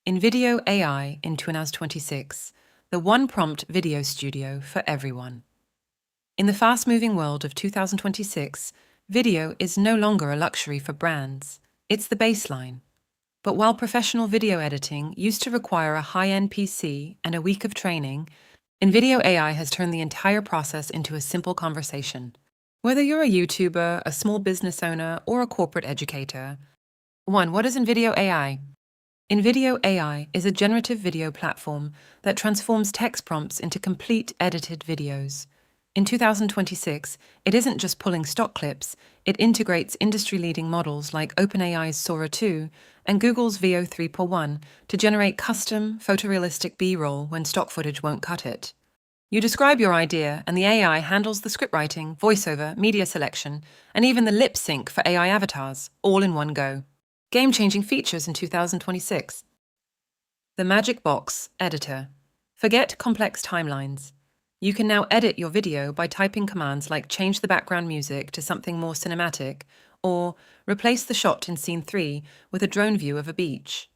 InVideo AI in 2026, the one-prompt video studio for everyone. In the fast-moving world of 2026, video is no longer a luxury for brands. It's the baseline. But while professional video editing used to require a high-end PC and a week of training, InVideo AI has turned the entire process into a simple conversation. Whether you're a YouTuber, a small business owner, or a corporate educator. 1. What is InVideo AI? InVideo AI is a generative video platform that transforms text prompts into complete edited videos. In 2026, it isn't just pulling stock clips, it integrates industry-leading models like OpenAI's Sora 2 and Google's Veo 3.1 to generate custom, photorealistic B-roll when stock footage won't cut it. You describe your idea, and the AI handles the scriptwriting, voiceover, media selection, and even the lip sync for AI avatars, all in one go. Game-changing features in 2026. The Magic Box Editor. Forget complex timelines. You can now edit your video by typing commands like change the background music to something more cinematic, or replace the shot in scene 3 with a drone view of a beach.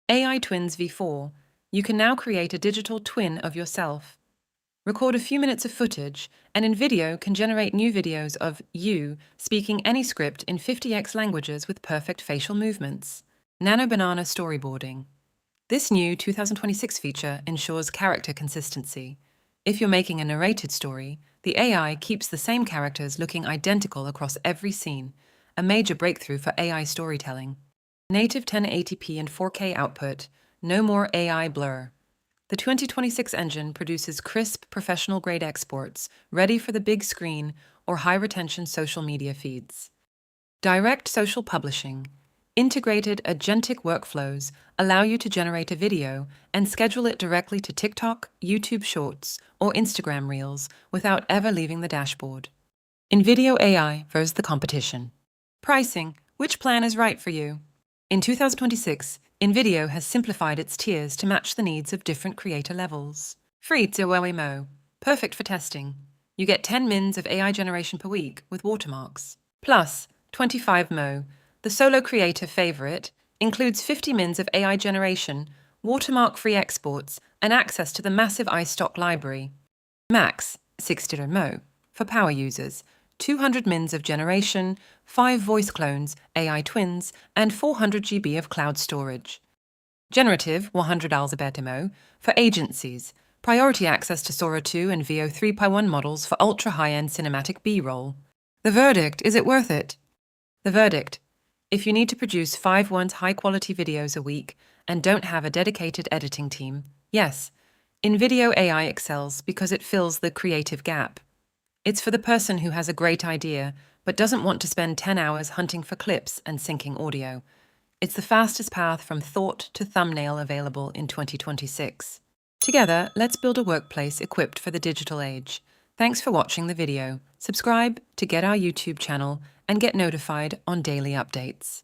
AI Twins V4. You can now create a digital twin of yourself. Record a few minutes of footage, and InVideo can generate new videos of you speaking any script in 50x languages with perfect facial movements. Nano Banana storyboarding. This new 2026 feature ensures character consistency. If you're making a narrated story, the AI keeps the same characters looking identical across every scene, a major breakthrough for AI storytelling. Native 1080p and 4K output, no more AI blur. The 2026 engine produces crisp, professional-grade exports, ready for the big screen or high-retention social media feeds. Direct social publishing. Integrated agentic workflows allow you to generate a video and schedule it directly to TikTok, YouTube Shorts, or Instagram Reels without ever leaving the dashboard. InVideo AI versus the competition. Pricing. Which plan is right for you? In 2026, InVideo has simplified its tiers to match the needs of different creator levels. Free to Mo. Perfect for testing. You get 10 mins of AI generation per week with watermarks. Plus, 25 Mo, the solo creator favorite, includes 50 mins of AI generation, watermark-free exports, and access to the massive iStock library. Max, 60 Mo, for power users, 200 mins of generation, 5 voice clones, AI twins, and 400 GB of cloud storage. Generative, 100 Mo, for agencies, priority access to Sora 2 and Veo 3.1 models for ultra-high-end cinematic B-roll. The verdict, is it worth it? The verdict. If you need to produce 5 high-quality videos a week and don't have a dedicated editing team, yes, InVideo AI excels because it fills the creative gap. It's for the person who has a great idea but doesn't want to spend 10 hours hunting for clips and syncing audio. It's the fastest path from thought to thumbnail available in 2026. Together, let's build a workplace equipped for the digital age. Thanks for watching the video. Subscribe to get our YouTube channel and get notified on daily updates.